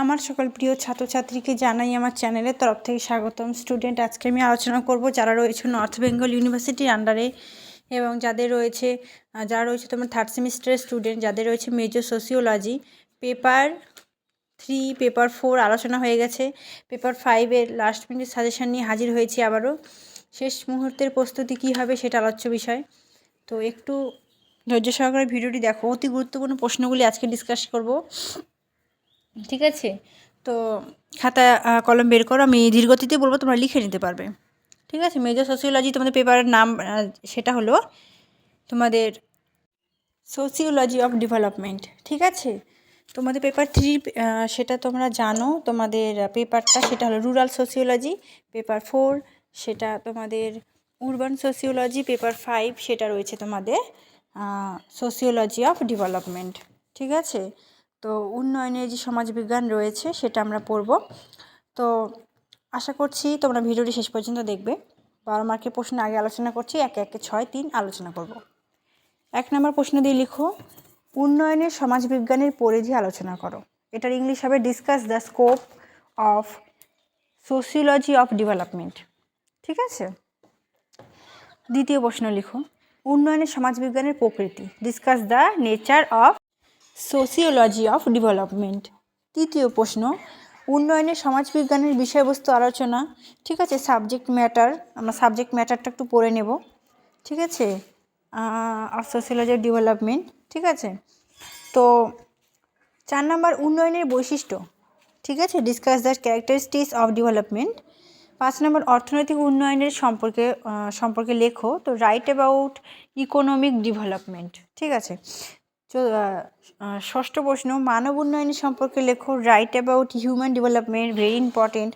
আমার সকল প্রিয় ছাত্রছাত্রীকে জানাই আমার চ্যানেলের তরফ থেকে স্বাগতম। স্টুডেন্ট, আজকে আমি আলোচনা করব যারা রয়েছে নর্থ বেঙ্গল ইউনিভার্সিটির আন্ডারে এবং যারা রয়েছে তোমার থার্ড সেমিস্টারের স্টুডেন্ট, যাদের রয়েছে মেজর সোসিওলজি। পেপার 3, পেপার 4 আলোচনা হয়ে গেছে। পেপার 5-এর লাস্ট মিনিট সাজেশন নিয়ে হাজির হয়েছি আবারও। শেষ মুহূর্তের প্রস্তুতি কী হবে সেটা আলোচ্য বিষয়। তো একটু ধৈর্য সহকারে ভিডিওটি দেখো। অতি গুরুত্বপূর্ণ প্রশ্নগুলি আজকে ডিসকাস করব, ঠিক আছে? তো খাতা কলম বের করো, আমি ধীরগতিতে বলবো, তোমরা লিখে নিতে পারবে, ঠিক আছে? মেজর সোসিওলজি তোমাদের পেপারের নাম সেটা হলো তোমাদের সোসিওলজি অফ ডেভেলপমেন্ট, ঠিক আছে? তোমাদের পেপার 3 সেটা তোমরা জানো, তোমাদের পেপারটা সেটা হলো রুরাল সোসিওলজি। পেপার 4 সেটা তোমাদের উরবান সোসিওলজি। পেপার 5 সেটা রয়েছে তোমাদের সোসিওলজি অফ ডেভেলপমেন্ট, ঠিক আছে? তো উন্নয়নের যে সমাজবিজ্ঞান রয়েছে সেটা আমরা পড়ব। তো আশা করছি তোমরা ভিডিওটি শেষ পর্যন্ত দেখবে। 12 মার্কের প্রশ্ন আগে আলোচনা করছি, 1-1-6-3 আলোচনা করব। 1 নম্বর প্রশ্ন দিয়ে লিখো, উন্নয়নের সমাজবিজ্ঞানের পরিধি আলোচনা করো। এটার ইংলিশ হবে discuss the scope of sociology of development, ঠিক আছে? দ্বিতীয় প্রশ্ন লিখো, উন্নয়নের সমাজবিজ্ঞানের প্রকৃতি। Discuss the nature of sociology of development. তৃতীয় প্রশ্ন, উন্নয়নের সমাজবিজ্ঞানের বিষয়বস্তু আলোচনা, ঠিক আছে? সাবজেক্ট ম্যাটার, আমরা সাবজেক্ট ম্যাটারটা একটু পড়ে নেব, ঠিক আছে? অফ সোসিওলজি অফ ডেভেলপমেন্ট, ঠিক আছে? তো 4 নম্বর, উন্নয়নের বৈশিষ্ট্য, ঠিক আছে? Discuss the characteristics of development. 5 নম্বর, অর্থনৈতিক উন্নয়নের সম্পর্কে লেখো। তো রাইট অ্যাবাউট ইকোনমিক ডেভেলপমেন্ট, ঠিক আছে? ষষ্ঠ প্রশ্ন, মানব উন্নয়নের সম্পর্কে লেখো। Right about human development, very important.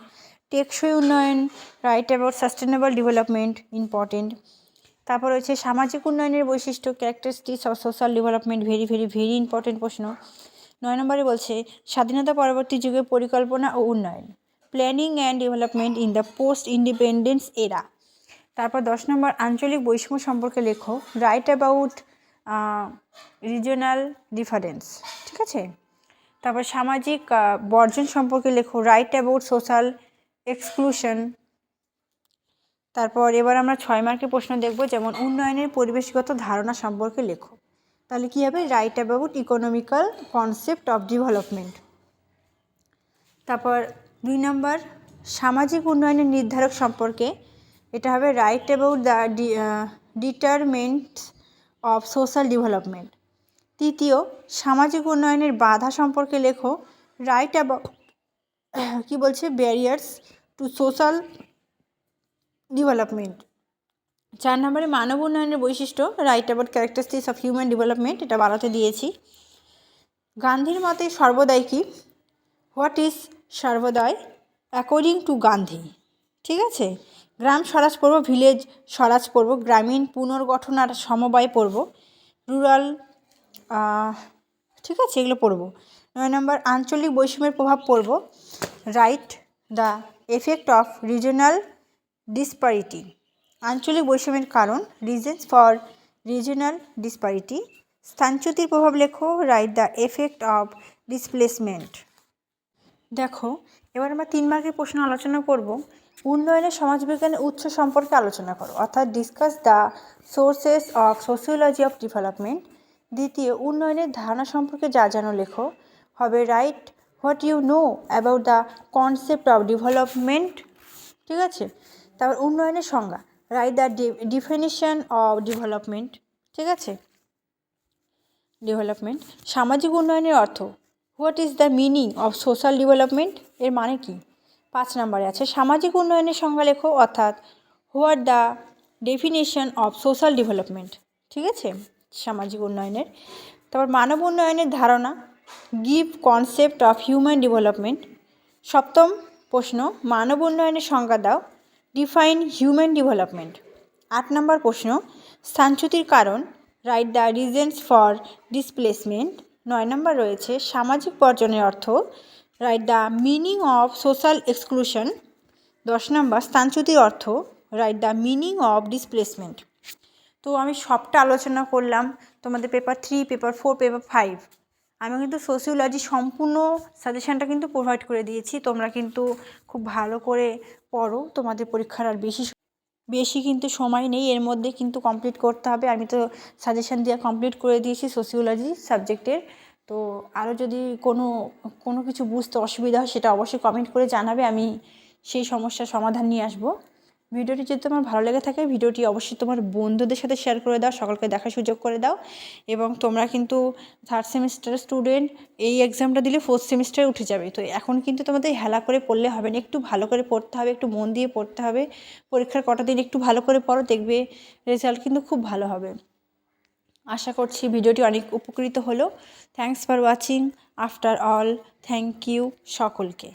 টেকসই উন্নয়ন, right about sustainable development, important. তারপর রয়েছে সামাজিক উন্নয়নের বৈশিষ্ট্য, characteristics of social development, very important প্রশ্ন। 9 নম্বরে বলছে স্বাধীনতা পরবর্তী যুগে পরিকল্পনা ও উন্নয়ন, planning and development in the post independence এরা। তারপর 10 নম্বর, আঞ্চলিক বৈষম্য সম্পর্কে লেখো। রাইট অ্যাবাউট রিজিওনাল ডিফারেন্স, ঠিক আছে? তারপর সামাজিক বর্জন সম্পর্কে লেখো। Right about social exclusion. তারপর এবার আমরা 6 মার্কের প্রশ্ন দেখব, যেমন উন্নয়নের পরিবেশগত ধারণা সম্পর্কে লেখো। তাহলে কী হবে? Right about economical concept of development. তারপর 2 নম্বর, সামাজিক উন্নয়নের নির্ধারক সম্পর্কে, এটা হবে right about the determinants of social development. তৃতীয়, সামাজিক উন্নয়নের বাধা সম্পর্কে লেখো। রাইট অ্যাবাউট কী বলছে, ব্যারিয়ার্স টু সোশ্যাল ডেভেলপমেন্ট। 4 নম্বরে, মানব উন্নয়নের বৈশিষ্ট্য। Right about characteristics of human development, এটা বাড়াতে দিয়েছি। গান্ধীর মতে সর্বদাই কি? হোয়াট ইজ সর্বদাই অ্যাকর্ডিং টু গান্ধী, ঠিক আছে? গ্রাম স্বরাজ পড়ব, ভিলেজ স্বরাজ পড়ব, গ্রামীণ পুনর্গঠন আর সমবায় পড়ব, রুরাল, ঠিক আছে, এগুলো পড়ব। 9 নম্বর, আঞ্চলিক বৈষম্যের প্রভাব পড়ব। Write the effect of regional ডিসপারিটি, আঞ্চলিক বৈষম্যের কারণ, রিজনস ফর রিজনাল ডিসপারিটি। স্থানচ্যুতির প্রভাব লেখো। Write the effect of displacement. দেখো, এবার আমরা 3 মার্কের প্রশ্ন আলোচনা করব। উন্নয়নের সমাজবিজ্ঞানের উৎস সম্পর্কে আলোচনা করো, অর্থাৎ discuss the sources of sociology of development. দ্বিতীয়, উন্নয়নের ধারণা সম্পর্কে যা জানো লেখো, হবে write what you know about the concept of development, ঠিক আছে? তারপর উন্নয়নের সংজ্ঞা, write the definition of development, ঠিক আছে? ডেভেলপমেন্ট। সামাজিক উন্নয়নের অর্থ, what is the meaning of social development, এর মানে কি? 5 নম্বরে আছে সামাজিক উন্নয়নের সংজ্ঞা লেখো, অর্থাৎ what the definition of social development, ঠিক আছে? সামাজিক উন্নয়নের। তারপর মানব উন্নয়নের ধারণা, give concept of human development. 7ম প্রশ্ন, মানব উন্নয়নের সংজ্ঞা দাও, ডিফাইন হিউম্যান ডেভেলপমেন্ট। 8 নম্বর প্রশ্ন, স্থানচ্যুতির কারণ, write the reasons for displacement. 9 নম্বর রয়েছে সামাজিক বর্জনের অর্থ, write the meaning of social exclusion. 10 নম্বর, স্থানচ্যুতির অর্থ, write the meaning of displacement. তো আমি সবটা আলোচনা করলাম তোমাদের পেপার 3, পেপার 4, পেপার 5। আমি কিন্তু সোশিওলজি সম্পূর্ণ সাজেশানটা কিন্তু প্রোভাইড করে দিয়েছি। তোমরা কিন্তু খুব ভালো করে পড়ো, তোমাদের পরীক্ষার আর বেশি কিন্তু সময় নেই, এর মধ্যে কিন্তু কমপ্লিট করতে হবে। আমি তো সাজেশান দিয়ে কমপ্লিট করে দিয়েছি সোশিওলজি সাবজেক্টের। তো আরও যদি কোনো কিছু বুঝতে অসুবিধা হয় সেটা অবশ্যই কমেন্ট করে জানাবে, আমি সেই সমস্যার সমাধান নিয়ে আসবো। ভিডিওটি যদি তোমার ভালো লেগে থাকে ভিডিওটি অবশ্যই তোমার বন্ধুদের সাথে শেয়ার করে দাও, সকলকে দেখার সুযোগ করে দাও। এবং তোমরা কিন্তু 3rd সেমিস্টারের স্টুডেন্ট, এই এক্সামটা দিলে 4th সেমিস্টারে উঠে যাবে। তো এখন কিন্তু তোমাদের হেলা করে পড়লে হবে না, একটু ভালো করে পড়তে হবে, একটু মন দিয়ে পড়তে হবে। পরীক্ষার কটা দিন একটু ভালো করে পড়ো, দেখবে রেজাল্ট কিন্তু খুব ভালো হবে। আশা করছি ভিডিওটি অনেক উপকৃত হলো। Thanks for watching. After all, thank you সকলকে।